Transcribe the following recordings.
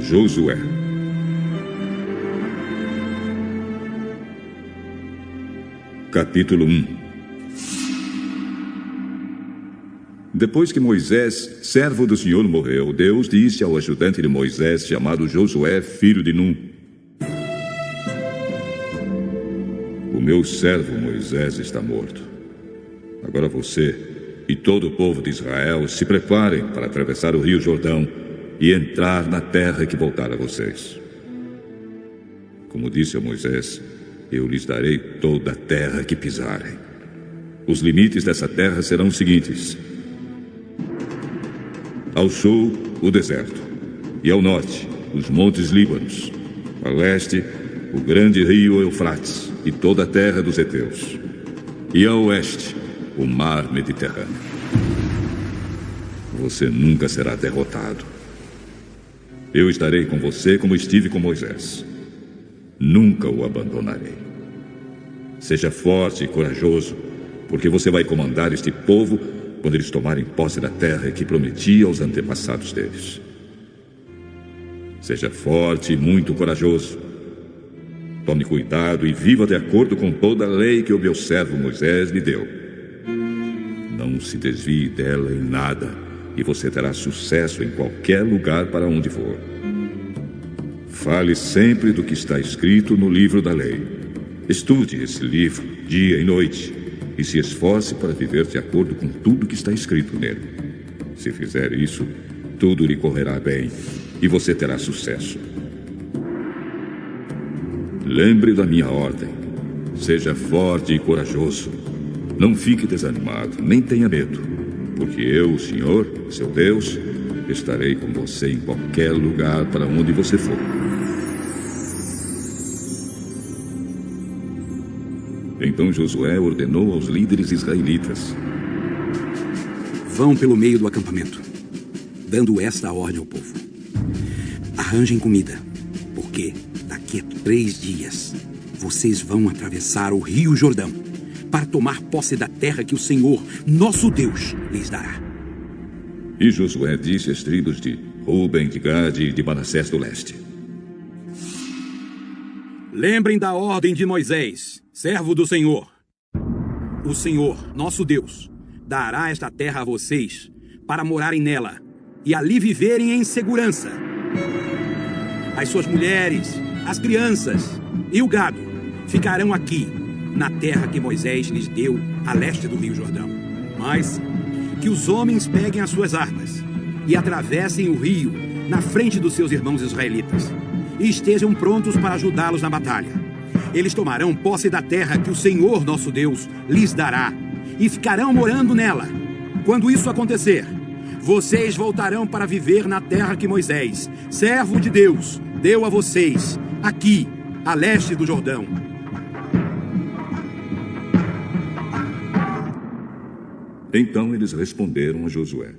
Josué. Capítulo 1. Depois que Moisés, servo do Senhor, morreu, Deus disse ao ajudante de Moisés, chamado Josué, filho de Num: o meu servo Moisés está morto. Agora você e todo o povo de Israel se preparem para atravessar o rio Jordão e entrar na terra que voltar a vocês. Como disse a Moisés, eu lhes darei toda a terra que pisarem. Os limites dessa terra serão os seguintes: ao sul, o deserto, e ao norte, os montes Líbanos, a leste, o grande rio Eufrates e toda a terra dos heteus, e a oeste, o mar Mediterrâneo. Você nunca será derrotado. Eu estarei com você como estive com Moisés. Nunca o abandonarei. Seja forte e corajoso, porque você vai comandar este povo quando eles tomarem posse da terra que prometi aos antepassados deles. Seja forte e muito corajoso. Tome cuidado e viva de acordo com toda a lei que o meu servo Moisés lhe deu. Não se desvie dela em nada, e você terá sucesso em qualquer lugar para onde for. Fale sempre do que está escrito no livro da lei. Estude esse livro dia e noite, e se esforce para viver de acordo com tudo que está escrito nele. Se fizer isso, tudo lhe correrá bem, e você terá sucesso. Lembre da minha ordem. Seja forte e corajoso. Não fique desanimado, nem tenha medo, porque eu, o Senhor, seu Deus, estarei com você em qualquer lugar para onde você for. Então Josué ordenou aos líderes israelitas: vão pelo meio do acampamento, dando esta ordem ao povo: arranjem comida, porque daqui a 3 dias vocês vão atravessar o rio Jordão para tomar posse da terra que o Senhor, nosso Deus, lhes dará. E Josué disse às tribos de Ruben, de Gade e de Manassés do leste: lembrem da ordem de Moisés, servo do Senhor. O Senhor, nosso Deus, dará esta terra a vocês para morarem nela e ali viverem em segurança. As suas mulheres, as crianças e o gado ficarão aqui, na terra que Moisés lhes deu a leste do rio Jordão. Mas que os homens peguem as suas armas e atravessem o rio na frente dos seus irmãos israelitas e estejam prontos para ajudá-los na batalha. Eles tomarão posse da terra que o Senhor, nosso Deus, lhes dará e ficarão morando nela. Quando isso acontecer, vocês voltarão para viver na terra que Moisés, servo de Deus, deu a vocês, aqui, a leste do Jordão. Então eles responderam a Josué: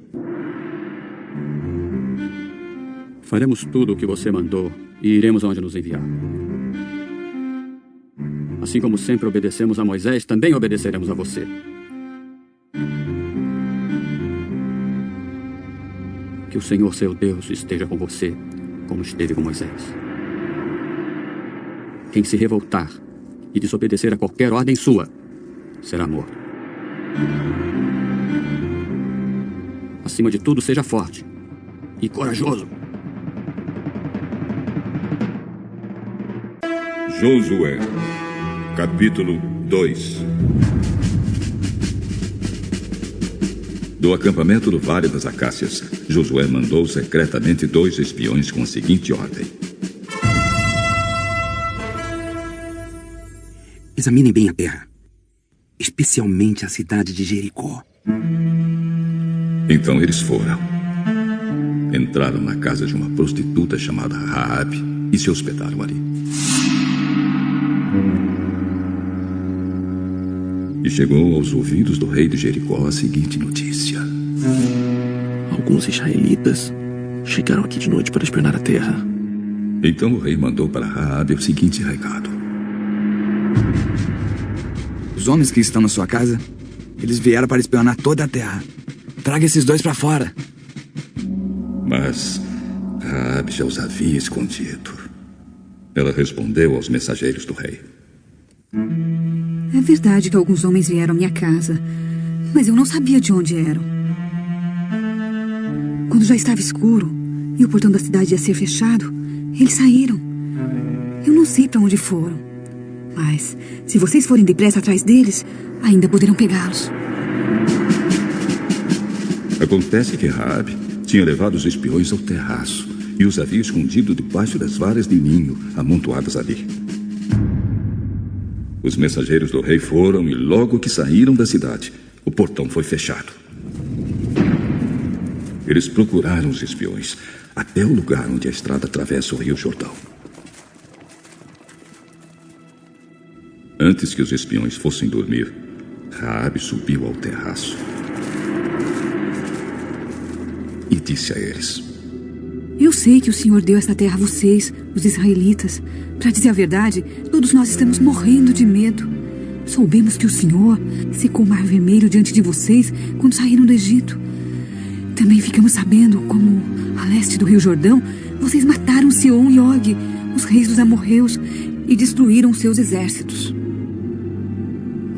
faremos tudo o que você mandou e iremos onde nos enviar. Assim como sempre obedecemos a Moisés, também obedeceremos a você. Que o Senhor, seu Deus, esteja com você, como esteve com Moisés. Quem se revoltar e desobedecer a qualquer ordem sua, será morto. Acima de tudo, seja forte e corajoso. Josué, capítulo 2. Do acampamento do Vale das Acácias, Josué mandou secretamente 2 espiões com a seguinte ordem: examinem bem a terra, especialmente a cidade de Jericó. Então eles foram. Entraram na casa de uma prostituta chamada Raabe e se hospedaram ali. E chegou aos ouvidos do rei de Jericó a seguinte notícia: alguns israelitas chegaram aqui de noite para espionar a terra. Então o rei mandou para Raabe o seguinte recado: os homens que estão na sua casa, eles vieram para espionar toda a terra. Traga esses 2 para fora. Mas Raabe já os havia escondido. Ela respondeu aos mensageiros do rei. É verdade que alguns homens vieram à minha casa, mas eu não sabia de onde eram. Quando já estava escuro e o portão da cidade ia ser fechado, eles saíram. Eu não sei para onde foram, mas se vocês forem depressa atrás deles, ainda poderão pegá-los. Acontece que Raabe tinha levado os espiões ao terraço e os havia escondido debaixo das varas de linho amontoadas ali. Os mensageiros do rei foram e logo que saíram da cidade, o portão foi fechado. Eles procuraram os espiões até o lugar onde a estrada atravessa o Rio Jordão. Antes que os espiões fossem dormir, Raabe subiu ao terraço e disse a eles: Eu sei que o Senhor deu esta terra a vocês, os israelitas. Para dizer a verdade, todos nós estamos morrendo de medo. Soubemos que o Senhor secou o Mar Vermelho diante de vocês quando saíram do Egito. Também ficamos sabendo como, a leste do Rio Jordão, vocês mataram Sihon e Og, os reis dos amorreus, e destruíram seus exércitos.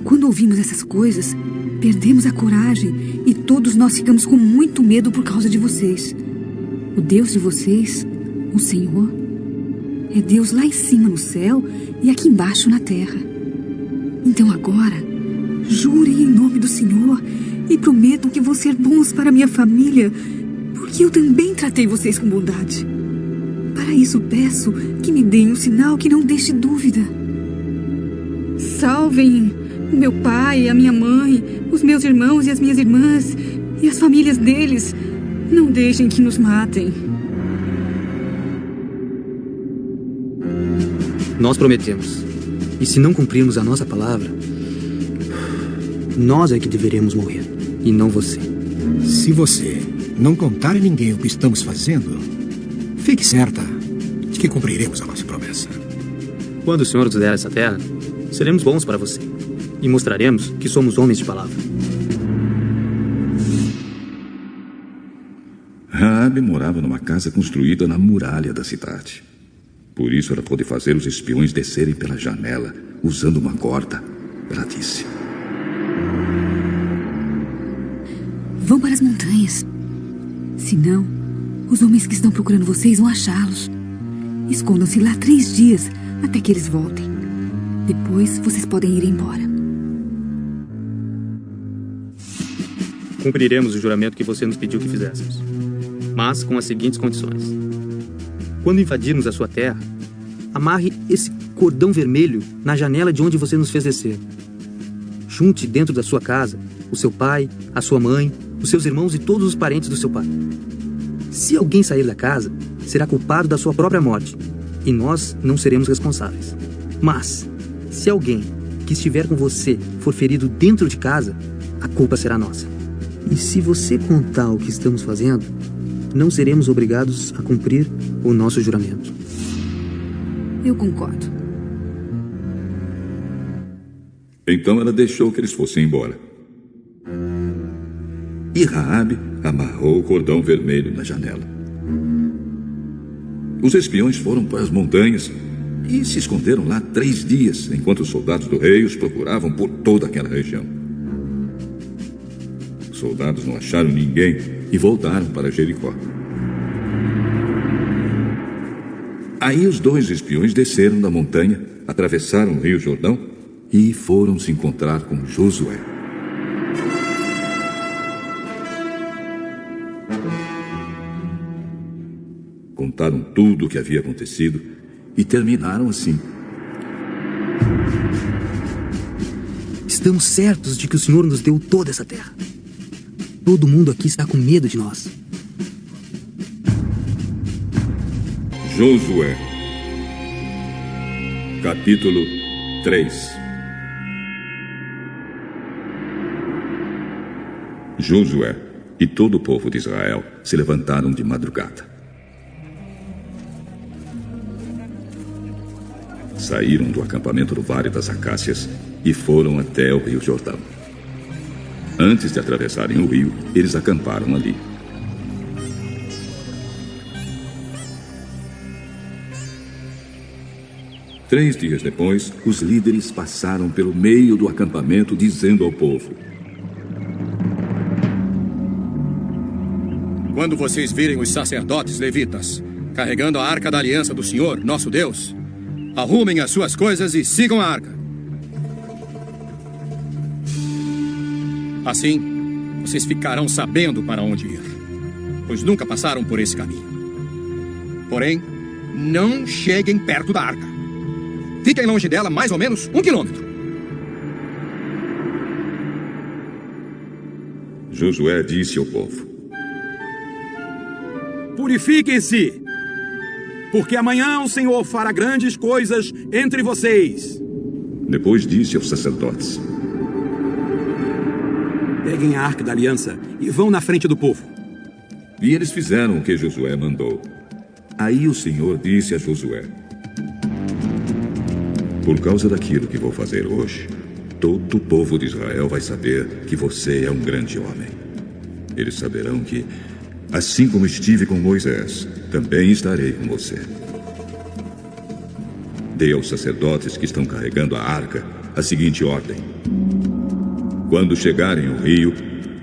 Quando ouvimos essas coisas, perdemos a coragem e todos nós ficamos com muito medo por causa de vocês. O Deus de vocês, o Senhor, é Deus lá em cima no céu e aqui embaixo na terra. Então agora, jurem em nome do Senhor e prometam que vão ser bons para minha família, porque eu também tratei vocês com bondade. Para isso peço que me deem um sinal que não deixe dúvida. Salvem o meu pai, a minha mãe, os meus irmãos e as minhas irmãs e as famílias deles. Não deixem que nos matem. Nós prometemos. E se não cumprirmos a nossa palavra, nós é que deveremos morrer, e não você. Se você não contar a ninguém o que estamos fazendo, fique certa de que cumpriremos a nossa promessa. Quando o Senhor nos der essa terra, seremos bons para você. E mostraremos que somos homens de palavra. Raabe morava numa casa construída na muralha da cidade. Por isso ela pôde fazer os espiões descerem pela janela, usando uma corda. Ela disse: Vão para as montanhas. Senão, os homens que estão procurando vocês vão achá-los. Escondam-se lá 3 dias, até que eles voltem. Depois, vocês podem ir embora. Cumpriremos o juramento que você nos pediu que fizéssemos, mas com as seguintes condições. Quando invadirmos a sua terra, amarre esse cordão vermelho na janela de onde você nos fez descer. Junte dentro da sua casa o seu pai, a sua mãe, os seus irmãos e todos os parentes do seu pai. Se alguém sair da casa, será culpado da sua própria morte, e nós não seremos responsáveis. Mas, se alguém que estiver com você for ferido dentro de casa, a culpa será nossa. E se você contar o que estamos fazendo, não seremos obrigados a cumprir o nosso juramento. Eu concordo. Então ela deixou que eles fossem embora. E Raabe amarrou o cordão vermelho na janela. Os espiões foram para as montanhas e se esconderam lá 3 dias, enquanto os soldados do rei os procuravam por toda aquela região. Os soldados não acharam ninguém e voltaram para Jericó. Aí os 2 espiões desceram da montanha, atravessaram o Rio Jordão e foram se encontrar com Josué. Contaram tudo o que havia acontecido e terminaram assim: Estamos certos de que o Senhor nos deu toda essa terra. Todo mundo aqui está com medo de nós. Josué, capítulo 3. Josué e todo o povo de Israel se levantaram de madrugada. Saíram do acampamento do Vale das Acácias e foram até o Rio Jordão. Antes de atravessarem o rio, eles acamparam ali. 3 dias depois, os líderes passaram pelo meio do acampamento, dizendo ao povo: quando vocês virem os sacerdotes levitas carregando a arca da aliança do Senhor, nosso Deus, arrumem as suas coisas e sigam a arca. Assim, vocês ficarão sabendo para onde ir, pois nunca passaram por esse caminho. Porém, não cheguem perto da arca. Fiquem longe dela mais ou menos 1 quilômetro. Josué disse ao povo: purifiquem-se, porque amanhã o Senhor fará grandes coisas entre vocês. Depois disse aos sacerdotes: peguem a arca da aliança e vão na frente do povo. E eles fizeram o que Josué mandou. Aí o Senhor disse a Josué: por causa daquilo que vou fazer hoje, todo o povo de Israel vai saber que você é um grande homem. Eles saberão que, assim como estive com Moisés, também estarei com você. Dê aos sacerdotes que estão carregando a arca a seguinte ordem: quando chegarem ao rio,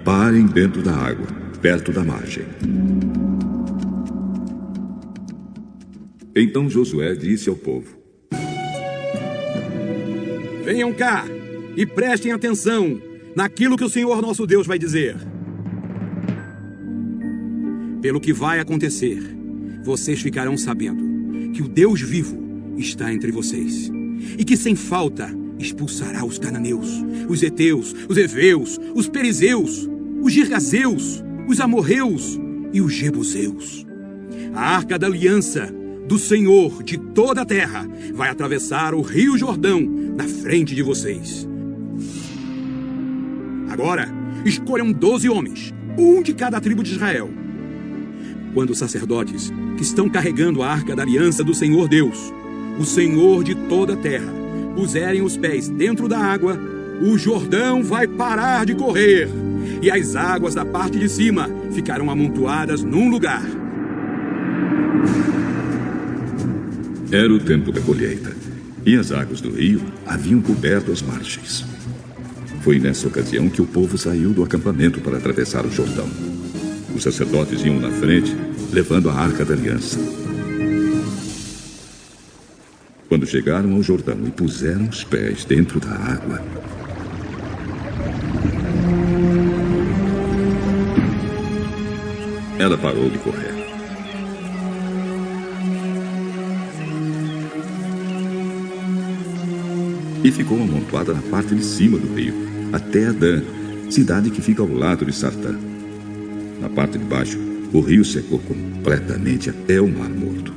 parem dentro da água, perto da margem. Então Josué disse ao povo: venham cá e prestem atenção naquilo que o Senhor nosso Deus vai dizer. Pelo que vai acontecer, vocês ficarão sabendo que o Deus vivo está entre vocês e que sem falta expulsará os cananeus, os heteus, os heveus, os perizeus, os girgazeus, os amorreus e os jebuseus. A arca da aliança do Senhor de toda a terra vai atravessar o rio Jordão na frente de vocês. Agora, escolham 12 homens, um de cada tribo de Israel. Quando os sacerdotes que estão carregando a arca da aliança do Senhor Deus, o Senhor de toda a terra, puserem os pés dentro da água, o Jordão vai parar de correr e as águas da parte de cima ficarão amontoadas num lugar. Era o tempo da colheita, e as águas do rio haviam coberto as margens. Foi nessa ocasião que o povo saiu do acampamento para atravessar o Jordão. Os sacerdotes iam na frente, levando a arca da aliança. Quando chegaram ao Jordão e puseram os pés dentro da água, ela parou de correr. E ficou amontoada na parte de cima do rio, até Adã, cidade que fica ao lado de Sartã. Na parte de baixo, o rio secou completamente até o Mar Morto.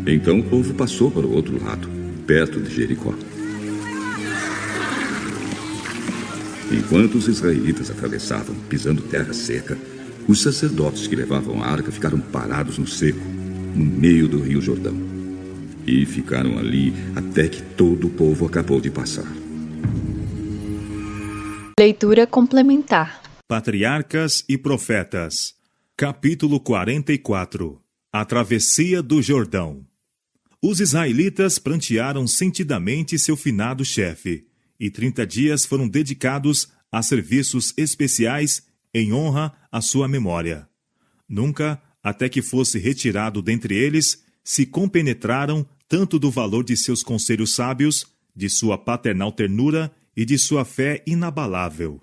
Então o povo passou para o outro lado, perto de Jericó. Enquanto os israelitas atravessavam, pisando terra seca, os sacerdotes que levavam a arca ficaram parados no seco, no meio do rio Jordão. E ficaram ali até que todo o povo acabou de passar. Leitura complementar. Patriarcas e Profetas. Capítulo 44. A travessia do Jordão. Os israelitas prantearam sentidamente seu finado chefe, e 30 dias foram dedicados a serviços especiais em honra à sua memória. Nunca, até que fosse retirado dentre eles, se compenetraram tanto do valor de seus conselhos sábios, de sua paternal ternura e de sua fé inabalável.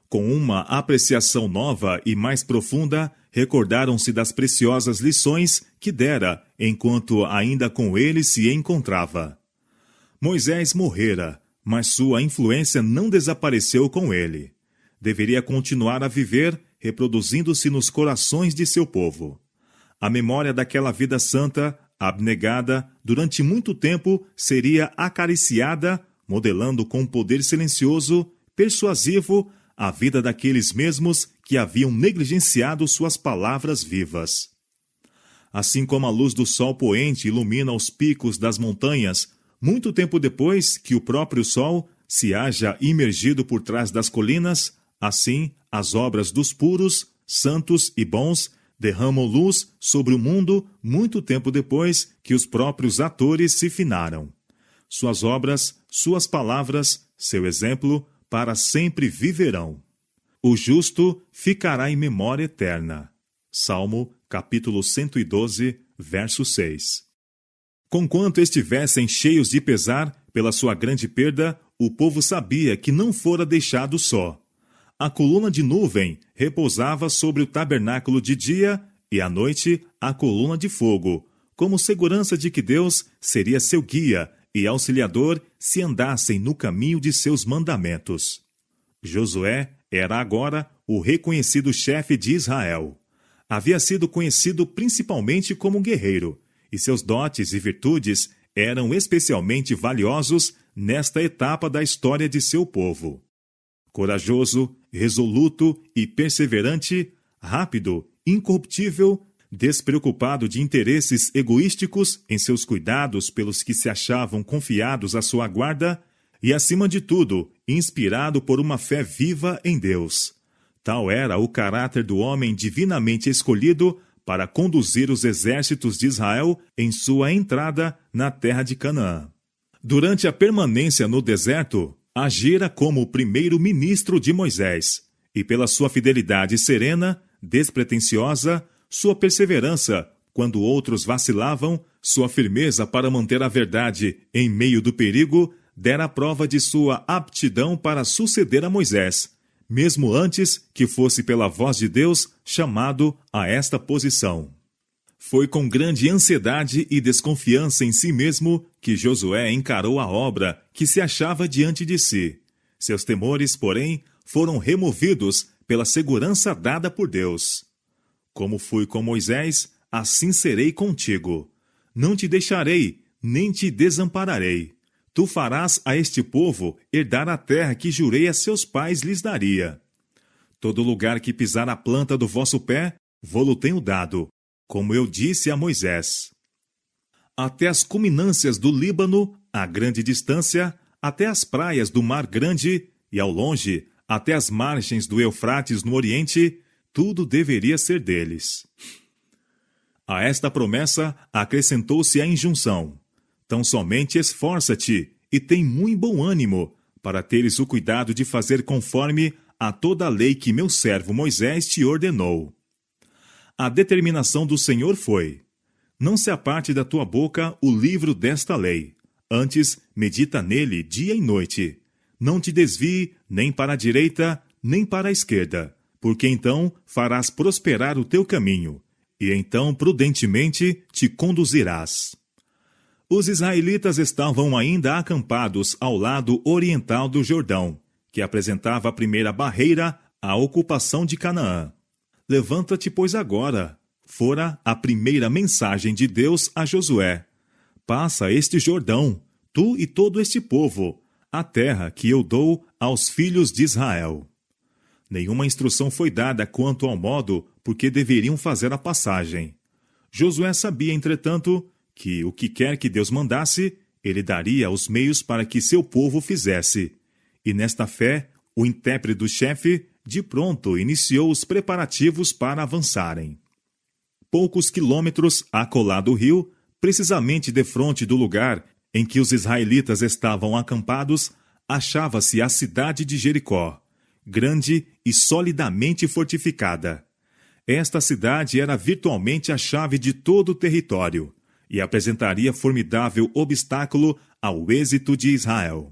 Com uma apreciação nova e mais profunda, recordaram-se das preciosas lições que dera enquanto ainda com ele se encontrava. Moisés morrera, mas sua influência não desapareceu com ele. Deveria continuar a viver, reproduzindo-se nos corações de seu povo. A memória daquela vida santa, abnegada, durante muito tempo, seria acariciada, modelando com poder silencioso, persuasivo, a vida daqueles mesmos que haviam negligenciado suas palavras vivas. Assim como a luz do sol poente ilumina os picos das montanhas, muito tempo depois que o próprio sol se haja imergido por trás das colinas, assim as obras dos puros, santos e bons derramam luz sobre o mundo muito tempo depois que os próprios atores se finaram. Suas obras, suas palavras, seu exemplo, para sempre viverão. O justo ficará em memória eterna. Salmo, capítulo 112, verso 6. Conquanto estivessem cheios de pesar pela sua grande perda, o povo sabia que não fora deixado só. A coluna de nuvem repousava sobre o tabernáculo de dia e à noite a coluna de fogo, como segurança de que Deus seria seu guia e auxiliador se andassem no caminho de seus mandamentos. Josué era agora o reconhecido chefe de Israel. Havia sido conhecido principalmente como guerreiro, e seus dotes e virtudes eram especialmente valiosos nesta etapa da história de seu povo. Corajoso, resoluto e perseverante, rápido, incorruptível, despreocupado de interesses egoísticos em seus cuidados pelos que se achavam confiados à sua guarda, e, acima de tudo, inspirado por uma fé viva em Deus. Tal era o caráter do homem divinamente escolhido para conduzir os exércitos de Israel em sua entrada na terra de Canaã. Durante a permanência no deserto, agira como o primeiro-ministro de Moisés, e pela sua fidelidade serena, despretensiosa, sua perseverança quando outros vacilavam, sua firmeza para manter a verdade em meio do perigo, dera prova de sua aptidão para suceder a Moisés, mesmo antes que fosse pela voz de Deus chamado a esta posição. Foi com grande ansiedade e desconfiança em si mesmo que Josué encarou a obra que se achava diante de si. Seus temores, porém, foram removidos pela segurança dada por Deus. Como fui com Moisés, assim serei contigo. Não te deixarei, nem te desampararei. Tu farás a este povo herdar a terra que jurei a seus pais lhes daria. Todo lugar que pisar a planta do vosso pé, vô-lo tenho dado, como eu disse a Moisés. Até as culminâncias do Líbano, a grande distância, até as praias do Mar Grande, e ao longe, até as margens do Eufrates no Oriente, tudo deveria ser deles. A esta promessa acrescentou-se a injunção: tão somente esforça-te e tem muito bom ânimo, para teres o cuidado de fazer conforme a toda a lei que meu servo Moisés te ordenou. A determinação do Senhor foi: não se aparte da tua boca o livro desta lei, antes medita nele dia e noite. Não te desvie nem para a direita, nem para a esquerda, porque então farás prosperar o teu caminho, e então prudentemente te conduzirás. Os israelitas estavam ainda acampados ao lado oriental do Jordão, que apresentava a primeira barreira à ocupação de Canaã. Levanta-te, pois, agora. Fora a primeira mensagem de Deus a Josué. Passa este Jordão, tu e todo este povo, a terra que eu dou aos filhos de Israel. Nenhuma instrução foi dada quanto ao modo por que deveriam fazer a passagem. Josué sabia, entretanto, que o que quer que Deus mandasse, ele daria os meios para que seu povo fizesse. E nesta fé, o intérprete chefe, de pronto, iniciou os preparativos para avançarem. Poucos quilômetros acolá do rio, precisamente defronte do lugar em que os israelitas estavam acampados, achava-se a cidade de Jericó, grande e solidamente fortificada. Esta cidade era virtualmente a chave de todo o território e apresentaria formidável obstáculo ao êxito de Israel.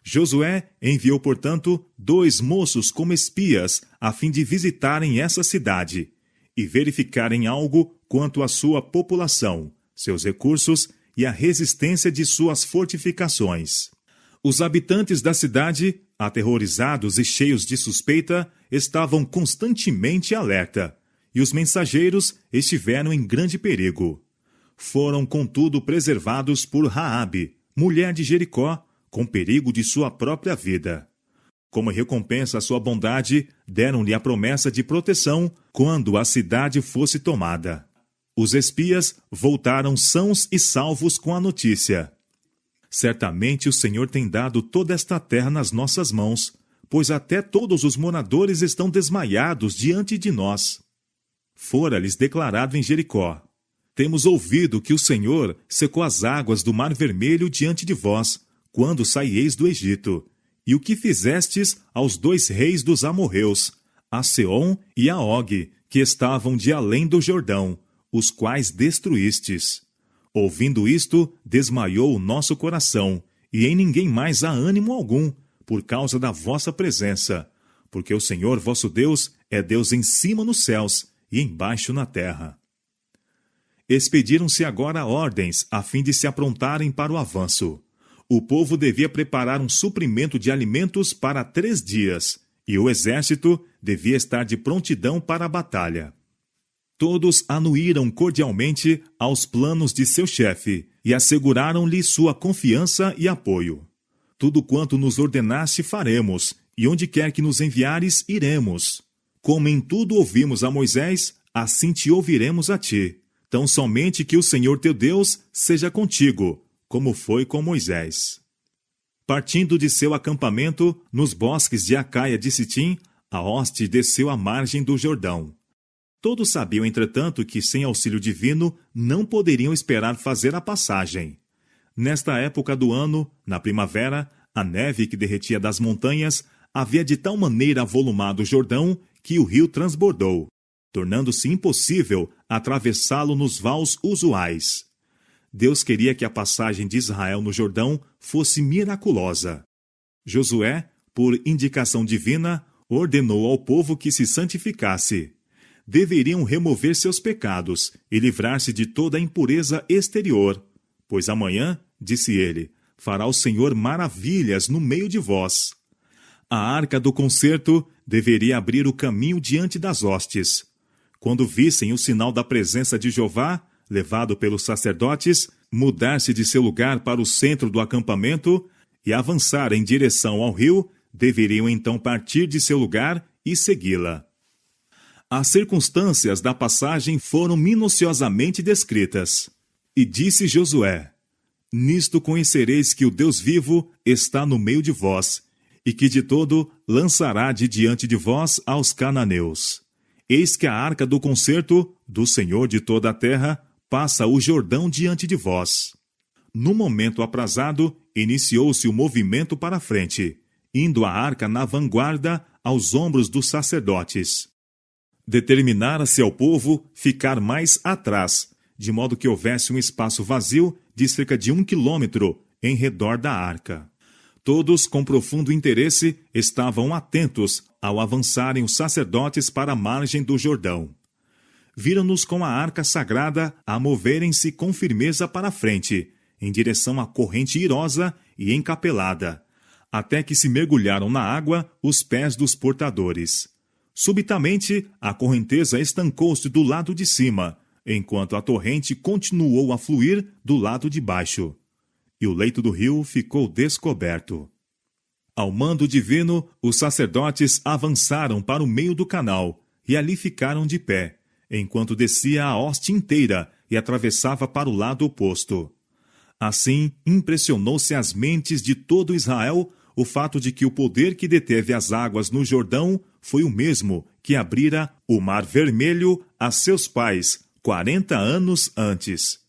Josué enviou, portanto, 2 moços como espias a fim de visitarem essa cidade e verificarem algo quanto à sua população, seus recursos e a resistência de suas fortificações. Os habitantes da cidade, aterrorizados e cheios de suspeita, estavam constantemente alerta, e os mensageiros estiveram em grande perigo. Foram, contudo, preservados por Raabe, mulher de Jericó, com perigo de sua própria vida. Como recompensa à sua bondade, deram-lhe a promessa de proteção quando a cidade fosse tomada. Os espias voltaram sãos e salvos com a notícia: certamente o Senhor tem dado toda esta terra nas nossas mãos, pois até todos os moradores estão desmaiados diante de nós. fora-lhes declarado em Jericó: Temos ouvido que o Senhor secou as águas do Mar Vermelho diante de vós, quando saíeis do Egito, e o que fizestes aos 2 reis dos amorreus, a Seom e a Og, que estavam de além do Jordão, os quais destruístes. Ouvindo isto, desmaiou o nosso coração, e em ninguém mais há ânimo algum, por causa da vossa presença, porque o Senhor vosso Deus é Deus em cima nos céus e embaixo na terra. Expediram-se agora ordens a fim de se aprontarem para o avanço. O povo devia preparar um suprimento de alimentos para 3 dias, e o exército devia estar de prontidão para a batalha. Todos anuíram cordialmente aos planos de seu chefe e asseguraram-lhe sua confiança e apoio. Tudo quanto nos ordenaste faremos, e onde quer que nos enviares, iremos. Como em tudo ouvimos a Moisés, assim te ouviremos a ti. Tão somente que o Senhor teu Deus seja contigo, como foi com Moisés. Partindo de seu acampamento, nos bosques de Acaia de Sitim, a hoste desceu à margem do Jordão. Todos sabiam, entretanto, que sem auxílio divino não poderiam esperar fazer a passagem. Nesta época do ano, na primavera, a neve que derretia das montanhas havia de tal maneira avolumado o Jordão que o rio transbordou, tornando-se impossível atravessá-lo nos vãos usuais. Deus queria que a passagem de Israel no Jordão fosse miraculosa. Josué, por indicação divina, ordenou ao povo que se santificasse. Deveriam remover seus pecados e livrar-se de toda a impureza exterior, pois amanhã, disse ele, fará o Senhor maravilhas no meio de vós. A arca do concerto deveria abrir o caminho diante das hostes. Quando vissem o sinal da presença de Jeová, levado pelos sacerdotes, mudar-se de seu lugar para o centro do acampamento e avançar em direção ao rio, deveriam então partir de seu lugar e segui-la. As circunstâncias da passagem foram minuciosamente descritas. E disse Josué: Nisto conhecereis que o Deus vivo está no meio de vós, e que de todo lançará de diante de vós aos cananeus. Eis que a arca do concerto, do Senhor de toda a terra, passa o Jordão diante de vós. No momento aprazado, iniciou-se o movimento para a frente, indo a arca na vanguarda aos ombros dos sacerdotes. Determinara-se ao povo ficar mais atrás, de modo que houvesse um espaço vazio de cerca de 1 quilômetro em redor da arca. Todos, com profundo interesse, estavam atentos ao avançarem os sacerdotes para a margem do Jordão. Viram-nos com a arca sagrada a moverem-se com firmeza para a frente, em direção à corrente irosa e encapelada, até que se mergulharam na água os pés dos portadores. Subitamente, a correnteza estancou-se do lado de cima, enquanto a torrente continuou a fluir do lado de baixo. E o leito do rio ficou descoberto. Ao mando divino, os sacerdotes avançaram para o meio do canal e ali ficaram de pé, enquanto descia a hoste inteira e atravessava para o lado oposto. Assim, impressionou-se as mentes de todo Israel o fato de que o poder que deteve as águas no Jordão foi o mesmo que abrira o Mar Vermelho a seus pais 40 anos antes.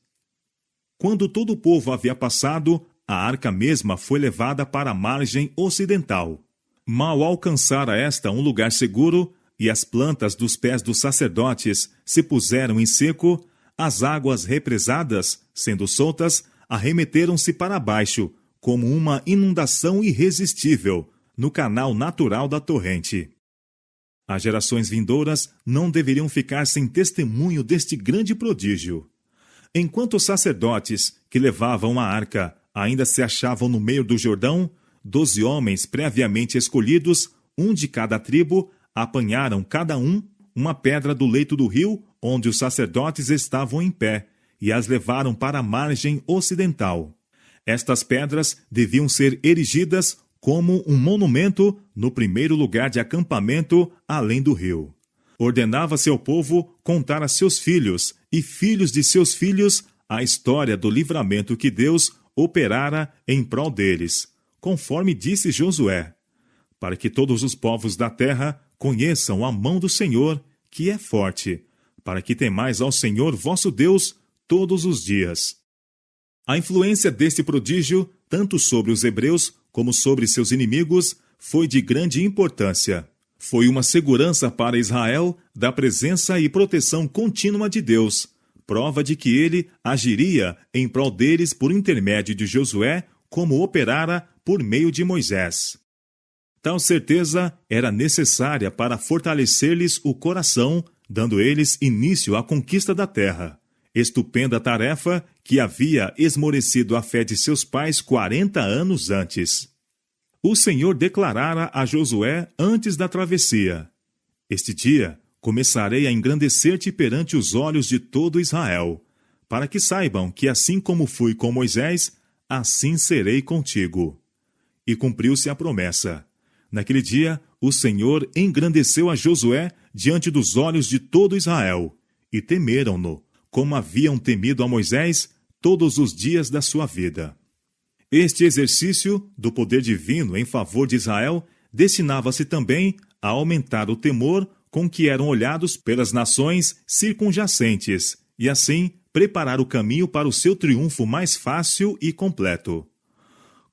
Quando todo o povo havia passado, a arca mesma foi levada para a margem ocidental. Mal alcançara esta um lugar seguro, e as plantas dos pés dos sacerdotes se puseram em seco, as águas represadas, sendo soltas, arremeteram-se para baixo, como uma inundação irresistível, no canal natural da torrente. As gerações vindouras não deveriam ficar sem testemunho deste grande prodígio. Enquanto os sacerdotes que levavam a arca ainda se achavam no meio do Jordão, 12 homens previamente escolhidos, um de cada tribo, apanharam cada um uma pedra do leito do rio onde os sacerdotes estavam em pé e as levaram para a margem ocidental. Estas pedras deviam ser erigidas como um monumento no primeiro lugar de acampamento além do rio. Ordenava-se ao povo contar a seus filhos e filhos de seus filhos a história do livramento que Deus operara em prol deles, conforme disse Josué, para que todos os povos da terra conheçam a mão do Senhor, que é forte, para que temais ao Senhor vosso Deus todos os dias. A influência deste prodígio, tanto sobre os hebreus como sobre seus inimigos, foi de grande importância. Foi uma segurança para Israel da presença e proteção contínua de Deus, prova de que ele agiria em prol deles por intermédio de Josué, como operara por meio de Moisés. Tal certeza era necessária para fortalecer-lhes o coração, dando eles início à conquista da terra. Estupenda tarefa que havia esmorecido a fé de seus pais 40 anos antes. O Senhor declarara a Josué antes da travessia: Este dia começarei a engrandecer-te perante os olhos de todo Israel, para que saibam que assim como fui com Moisés, assim serei contigo. E cumpriu-se a promessa. Naquele dia, o Senhor engrandeceu a Josué diante dos olhos de todo Israel, e temeram-no, como haviam temido a Moisés todos os dias da sua vida. Este exercício do poder divino em favor de Israel destinava-se também a aumentar o temor com que eram olhados pelas nações circunjacentes, e assim preparar o caminho para o seu triunfo mais fácil e completo.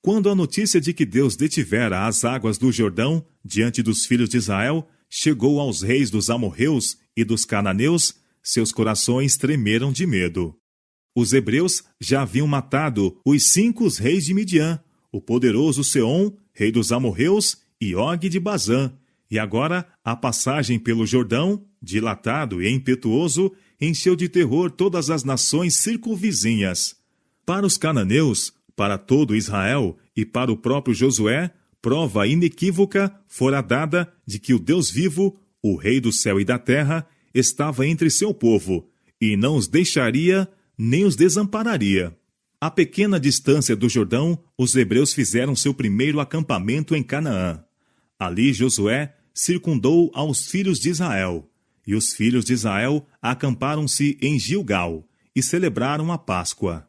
Quando a notícia de que Deus detivera as águas do Jordão diante dos filhos de Israel chegou aos reis dos amorreus e dos cananeus, seus corações tremeram de medo. Os hebreus já haviam matado os 5 reis de Midian, o poderoso Seom, rei dos amorreus, e Og de Bazã, e agora a passagem pelo Jordão, dilatado e impetuoso, encheu de terror todas as nações circunvizinhas. Para os cananeus, para todo Israel e para o próprio Josué, prova inequívoca fora dada de que o Deus vivo, o Rei do céu e da terra, estava entre seu povo, e não os deixaria nem os desampararia. A pequena distância do Jordão, os hebreus fizeram seu primeiro acampamento em Canaã. Ali Josué circundou aos filhos de Israel, e os filhos de Israel acamparam-se em Gilgal e celebraram a Páscoa.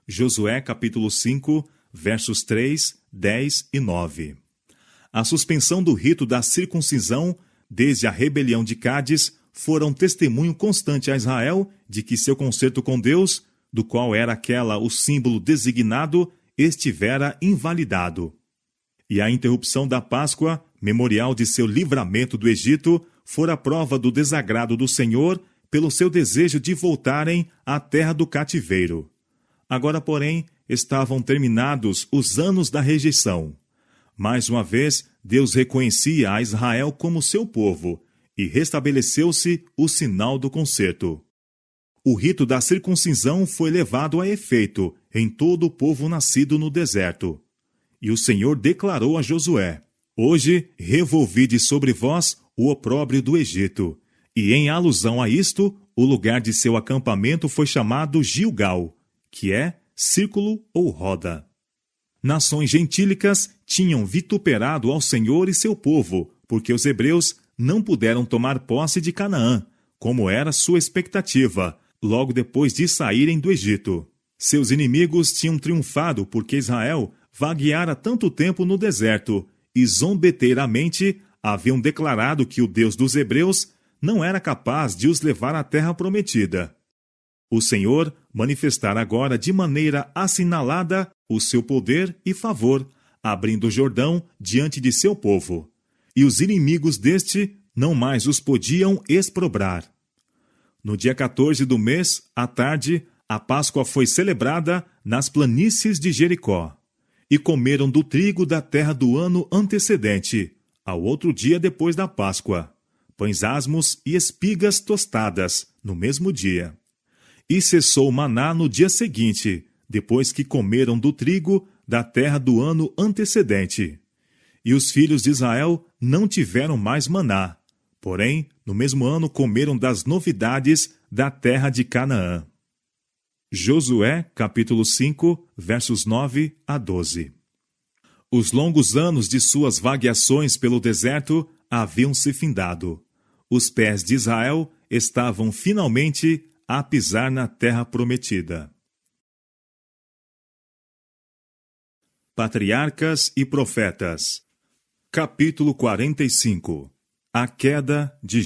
Josué capítulo 5, versos 3, 10 e 9. A suspensão do rito da circuncisão, desde a rebelião de Cádiz, fora um testemunho constante a Israel de que seu concerto com Deus, do qual era aquela o símbolo designado, estivera invalidado. E a interrupção da Páscoa, memorial de seu livramento do Egito, fora prova do desagrado do Senhor pelo seu desejo de voltarem à terra do cativeiro. Agora, porém, estavam terminados os anos da rejeição. Mais uma vez, Deus reconhecia a Israel como seu povo, e restabeleceu-se o sinal do concerto. O rito da circuncisão foi levado a efeito em todo o povo nascido no deserto. E o Senhor declarou a Josué: Hoje revolvide sobre vós o opróbrio do Egito. E em alusão a isto, o lugar de seu acampamento foi chamado Gilgal, que é círculo ou roda. Nações gentílicas tinham vituperado ao Senhor e seu povo, porque os hebreus não puderam tomar posse de Canaã, como era sua expectativa, logo depois de saírem do Egito. Seus inimigos tinham triunfado porque Israel vagueara tanto tempo no deserto e zombeteiramente haviam declarado que o Deus dos hebreus não era capaz de os levar à terra prometida. O Senhor manifestara agora de maneira assinalada o seu poder e favor, abrindo o Jordão diante de seu povo. E os inimigos deste não mais os podiam exprobrar. No dia 14 do mês, à tarde, a Páscoa foi celebrada nas planícies de Jericó. E comeram do trigo da terra do ano antecedente, ao outro dia depois da Páscoa, pães asmos e espigas tostadas, no mesmo dia. E cessou o maná no dia seguinte, depois que comeram do trigo da terra do ano antecedente. E os filhos de Israel não tiveram mais maná, porém, no mesmo ano comeram das novidades da terra de Canaã. Josué, capítulo 5, versos 9 a 12. Os longos anos de suas vagueações pelo deserto haviam se findado. Os pés de Israel estavam finalmente a pisar na terra prometida. Patriarcas e Profetas. Capítulo 45. A queda de